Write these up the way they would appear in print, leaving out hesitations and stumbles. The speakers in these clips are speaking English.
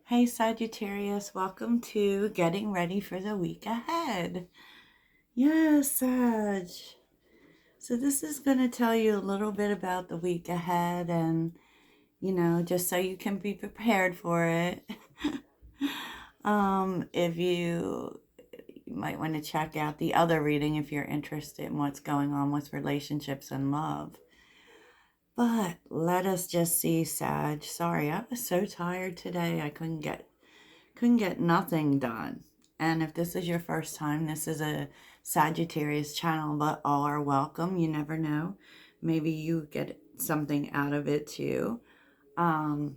Hey Sagittarius, welcome to Getting Ready for the Week Ahead. Yes, Sag. So this is going to tell you a little bit about the week ahead and, just so you can be prepared for it. If you might want to check out the other reading if you're interested in what's going on with relationships and love. But let us just see, Sag. Sorry, I was so tired today. I couldn't get nothing done. And if this is your first time, this is a Sagittarius channel, but all are welcome. You never know. Maybe you get something out of it too. But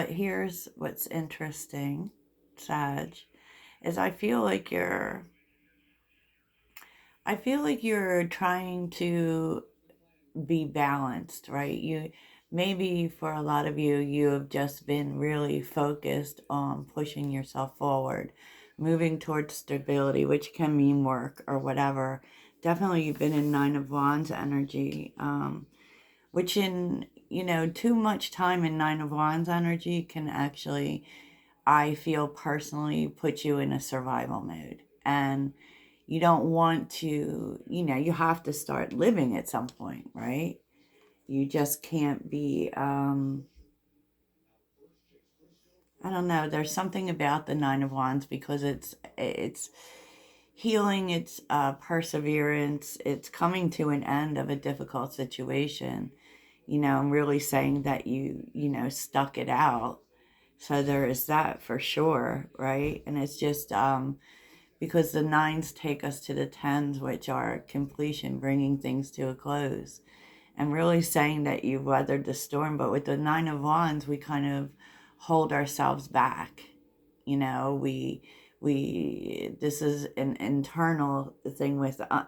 here's what's interesting, Sag, is I feel like you're trying to be balanced, right? Maybe for a lot of you, you have just been really focused on pushing yourself forward, moving towards stability, which can mean work or whatever. Definitely, you've been in Nine of Wands energy, which too much time in Nine of Wands energy can actually, I feel personally, put you in a survival mode. And you don't want to, you have to start living at some point, right? You just can't be, I don't know, there's something about the Nine of Wands because it's healing, it's perseverance, it's coming to an end of a difficult situation, and really saying that stuck it out. So there is that for sure, right? And it's just because the nines take us to the tens, which are completion, bringing things to a close, and really saying that you've weathered the storm. But with the Nine of Wands, we kind of hold ourselves back. We this is an internal thing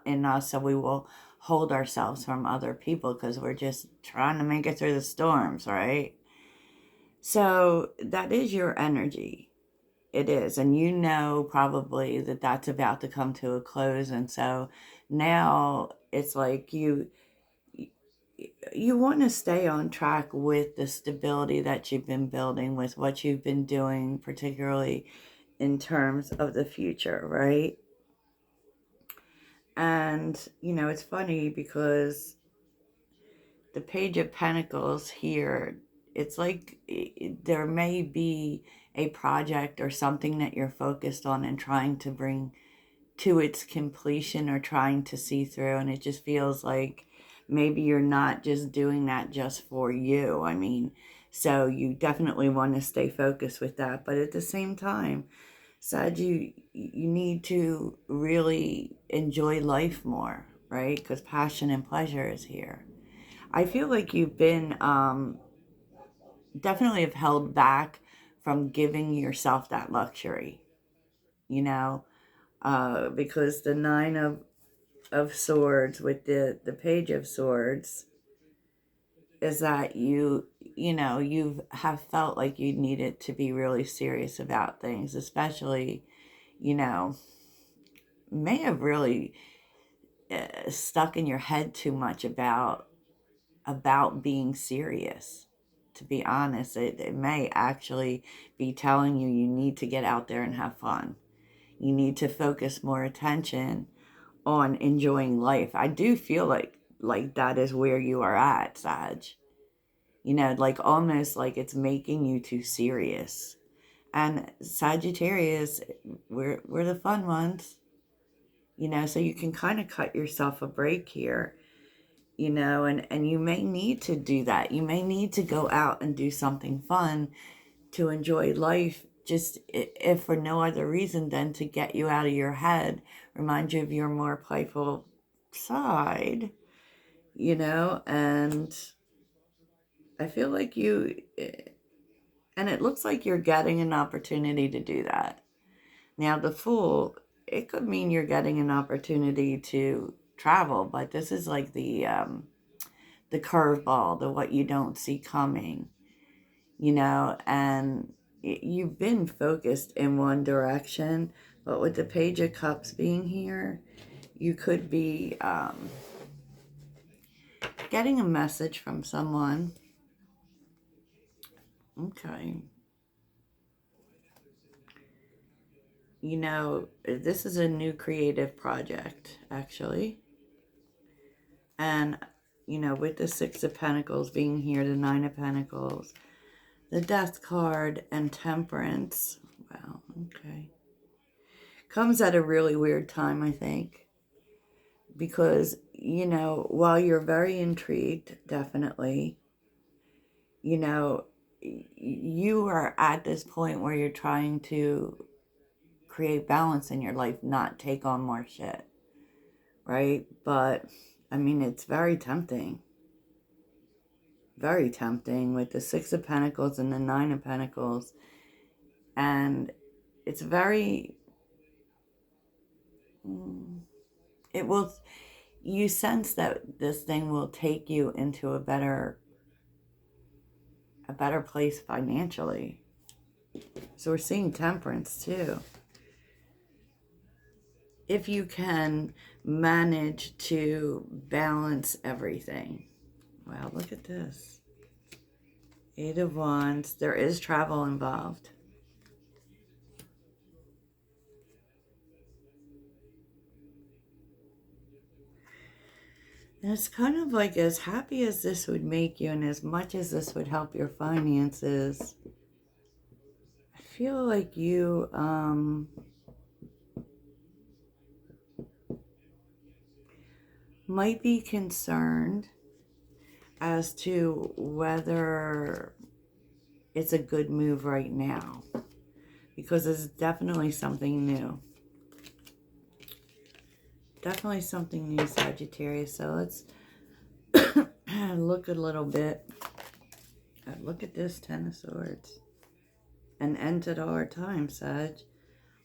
in us, so we will hold ourselves from other people because we're just trying to make it through the storms, right? So that is your energy. It is. And probably that that's about to come to a close. And so now it's like you want to stay on track with the stability that you've been building, with what you've been doing, particularly in terms of the future, right? And, it's funny because the Page of Pentacles here, it's like there may be a project or something that you're focused on and trying to bring to its completion or trying to see through, and it just feels like maybe you're not just doing that just for you. I mean, so you definitely want to stay focused with that, but at the same time, Sag, you need to really enjoy life more, right? Because passion and pleasure is here. I feel like you've been definitely have held back from giving yourself that luxury, you know, because the Nine of Swords with the Page of Swords is that you have felt like you needed to be really serious about things, especially, you know, may have really stuck in your head too much about being serious. To be honest, it may actually be telling you need to get out there and have fun. You need to focus more attention on enjoying life. I do feel like that is where you are at, Sag. Like almost like it's making you too serious. And Sagittarius, we're the fun ones. So you can kind of cut yourself a break here, and you may need to do that. You may need to go out and do something fun to enjoy life, just if for no other reason than to get you out of your head, remind you of your more playful side, and I feel like and it looks like you're getting an opportunity to do that. Now, the Fool, it could mean you're getting an opportunity to travel, but this is like the curveball, the what you don't see coming, and you've been focused in one direction, but with the Page of Cups being here, you could be getting a message from someone. Okay. you know, this is a new creative project, actually. And, you know, with the Six of Pentacles being here, the Nine of Pentacles, the Death card, and Temperance. Wow, okay. Comes at a really weird time, I think. Because, you know, while you're very intrigued, definitely, you know, you are at this point where you're trying to create balance in your life, not take on more shit, right? But, I mean, it's very tempting. Very tempting with the Six of Pentacles and the Nine of Pentacles. And it's very... it will... you sense that this thing will take you into a better place financially. So we're seeing Temperance too. If you can manage to balance everything. Wow, look at this. Eight of Wands. There is travel involved. And it's kind of like, as happy as this would make you and as much as this would help your finances, I feel like you might be concerned as to whether it's a good move right now, because it's definitely something new. Definitely something new, Sagittarius. So let's look a little bit. Look at this, Ten of Swords. An end to all our time, Sag.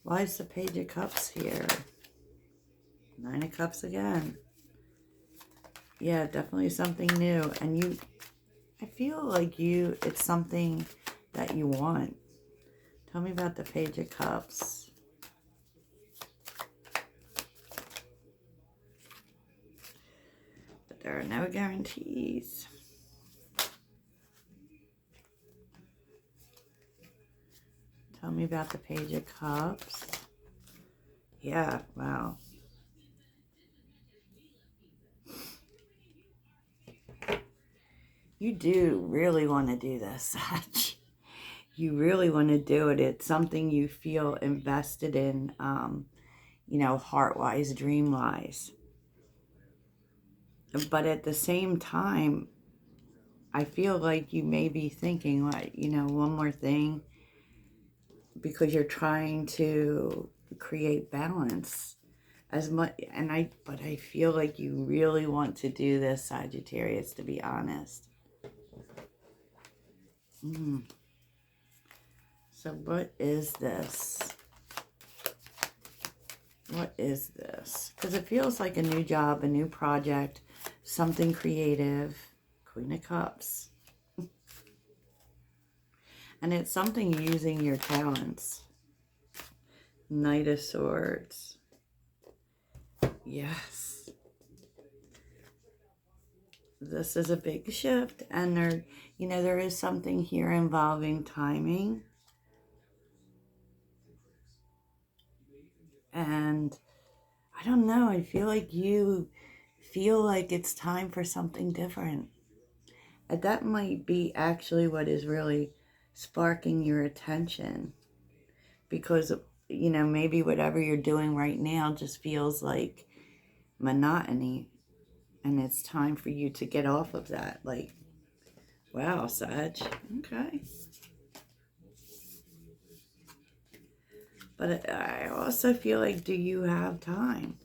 Why is the Page of Cups here? Nine of Cups again. Yeah, definitely something new. And you, I feel like it's something that you want. Tell me about the Page of Cups. But there are no guarantees. Tell me about the Page of Cups. Yeah, wow. You do really want to do this, Sag. You really want to do it. It's something you feel invested in, you know, heart-wise, dream-wise. But at the same time, I feel like you may be thinking, like, you know, one more thing, because you're trying to create balance as much. But I feel like you really want to do this, Sagittarius, to be honest. So what is this? What is this? Because it feels like a new job, a new project, something creative. Queen of Cups. And it's something using your talents. Knight of Swords. Yes. This is a big shift. And there, you know, there is something here involving timing. And I don't know, I feel like you feel like it's time for something different. And that might be actually what is really sparking your attention. Because, you know, maybe whatever you're doing right now just feels like monotony. And it's time for you to get off of that. Like, wow, Sag. Okay. But I also feel like, do you have time?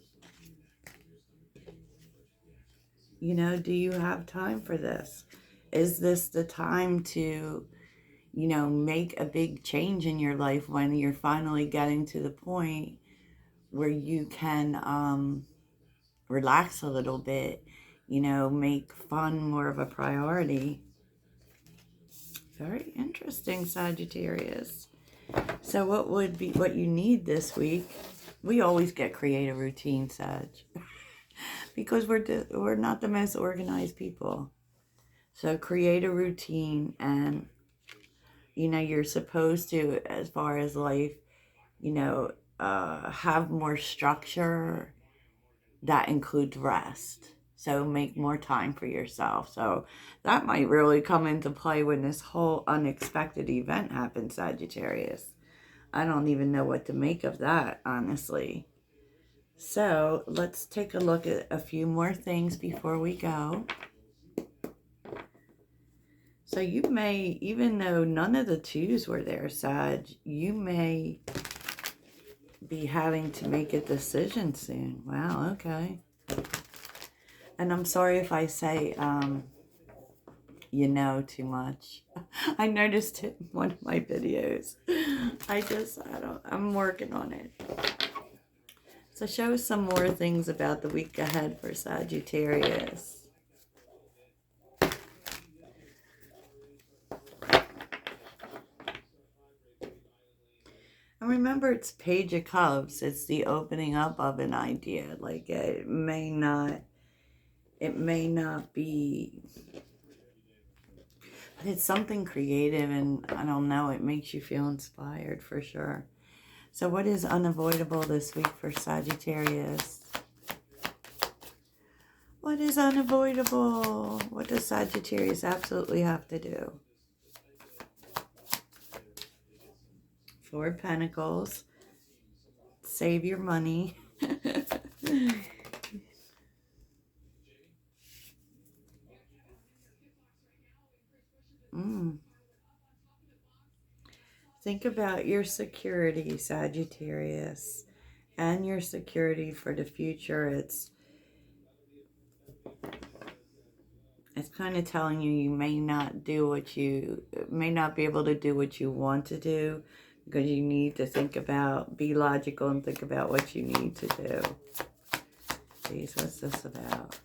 You know, do you have time for this? Is this the time to, you know, make a big change in your life when you're finally getting to the point where you can relax a little bit, you know, make fun more of a priority? Very interesting, Sagittarius. So what you need this week? We always get create a routine, Sag, because we're not the most organized people. So create a routine, and you know, you're supposed to, as far as life, you know, have more structure that includes rest. So make more time for yourself. So that might really come into play when this whole unexpected event happens, Sagittarius. I don't even know what to make of that, honestly. So let's take a look at a few more things before we go. So you may, even though none of the twos were there, Sag, you may be having to make a decision soon. Wow, okay. And I'm sorry if I say, you know too much. I noticed it in one of my videos. I'm working on it. So show us some more things about the week ahead for Sagittarius. And remember, it's Page of Cups. It's the opening up of an idea. Like it may not be, but it's something creative, and I don't know, it makes you feel inspired for sure. So what is unavoidable this week for Sagittarius? What is unavoidable? What does Sagittarius absolutely have to do? Four of Pentacles. Save your money. Think about your security, Sagittarius, and your security for the future. It's kind of telling you may not be able to do what you want to do, because you need to be logical and think about what you need to do. Geez, what's this about?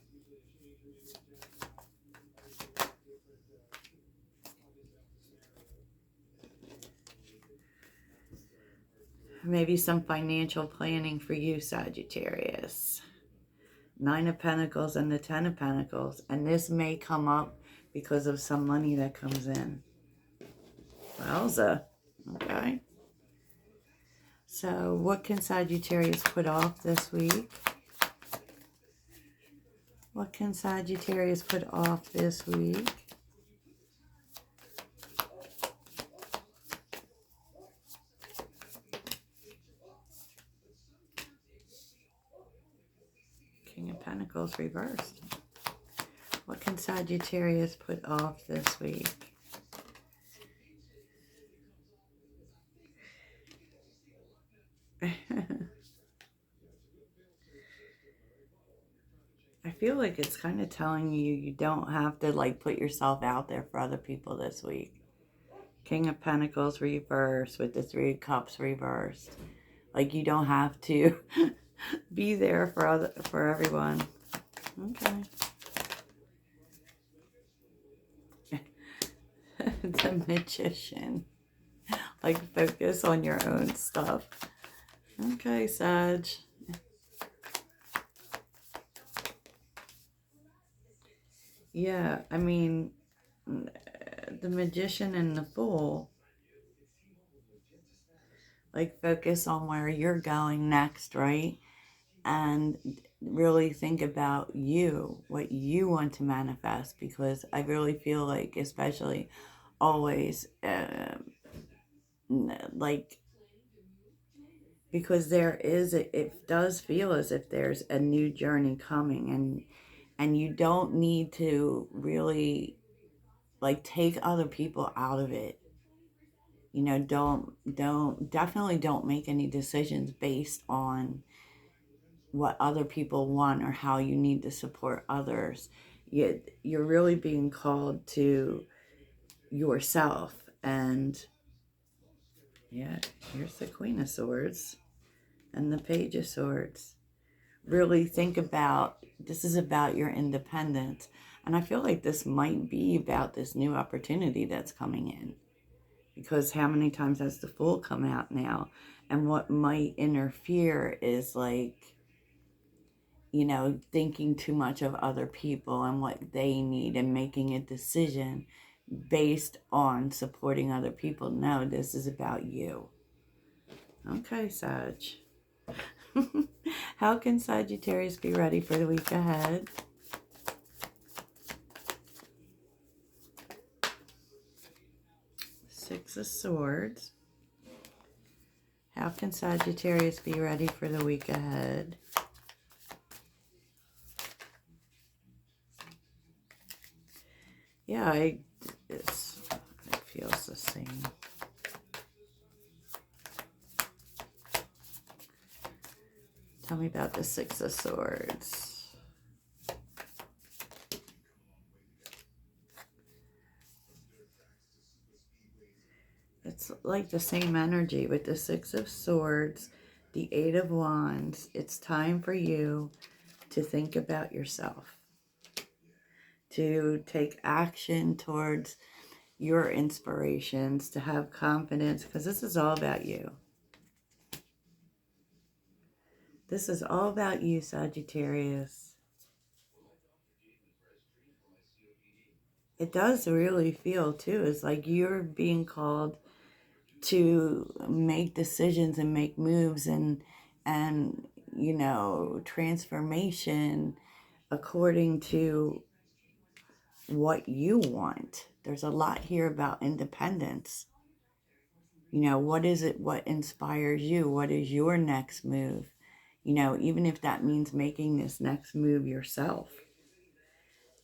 Maybe some financial planning for you, Sagittarius. Nine of Pentacles and the Ten of Pentacles. And this may come up because of some money that comes in. Wowza. Okay. So what can Sagittarius put off this week? What can Sagittarius put off this week? King of Pentacles reversed. What can Sagittarius put off this week? I feel like it's kind of telling you you don't have to like put yourself out there for other people this week. King of Pentacles reversed with the Three of Cups reversed. Like you don't have to be there for everyone. Okay. The Magician. Like focus on your own stuff. Okay, Sag. Yeah, I mean, the Magician and the Fool. Like focus on where you're going next, right? And really think about you, what you want to manifest, because I really feel like, especially always, like, because it does feel as if there's a new journey coming, and you don't need to really like take other people out of it. You know, definitely don't make any decisions based on what other people want or how you need to support others. You're really being called to yourself. And yeah, here's the Queen of Swords and the Page of Swords. Really think about, this is about your independence. And I feel like this might be about this new opportunity that's coming in. Because how many times has the Fool come out now? And what might interfere is like, you know, thinking too much of other people and what they need and making a decision based on supporting other people. No, this is about you. Okay, Sag. How can Sagittarius be ready for the week ahead? Six of Swords. How can Sagittarius be ready for the week ahead? Yeah, it feels the same. Tell me about the Six of Swords. It's like the same energy with the Six of Swords, the Eight of Wands. It's time for you to think about yourself, to take action towards your inspirations, to have confidence, because this is all about you. This is all about you, Sagittarius. It does really feel, too, it's like you're being called to make decisions and make moves and you know, transformation according to what you want. There's a lot here about independence. You know, what is it? What inspires you? What is your next move? You know, even if that means making this next move yourself.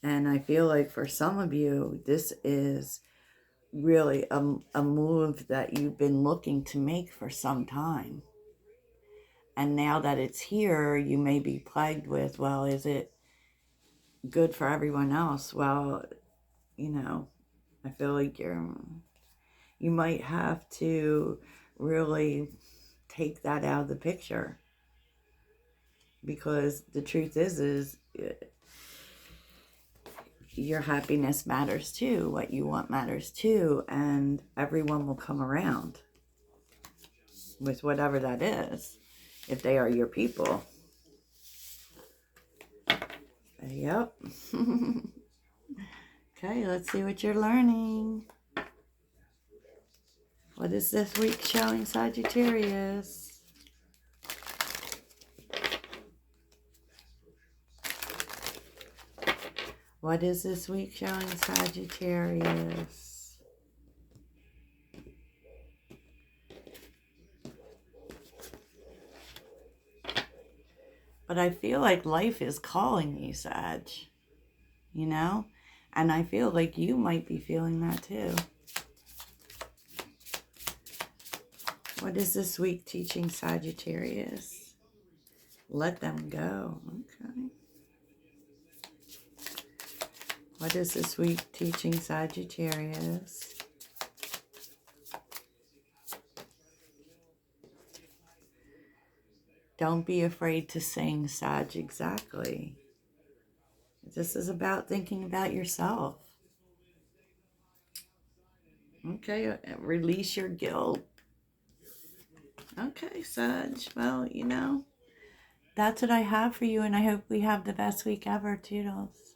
And I feel like for some of you, this is really a move that you've been looking to make for some time. And now that it's here, you may be plagued with, well, is it good for everyone else? Well, you know, I feel like you might have to really take that out of the picture, because the truth is your happiness matters too, what you want matters too, and everyone will come around with whatever that is if they are your people. Yep. Okay, let's see what you're learning. What is this week showing Sagittarius? What is this week showing Sagittarius? But I feel like life is calling you, Sag. You know? And I feel like you might be feeling that too. What is this week teaching Sagittarius? Let them go. Okay. What is this week teaching Sagittarius? Don't be afraid to sing, Sag, exactly. This is about thinking about yourself. Okay, release your guilt. Okay, Sag. Well, you know, that's what I have for you, and I hope we have the best week ever, Toodles.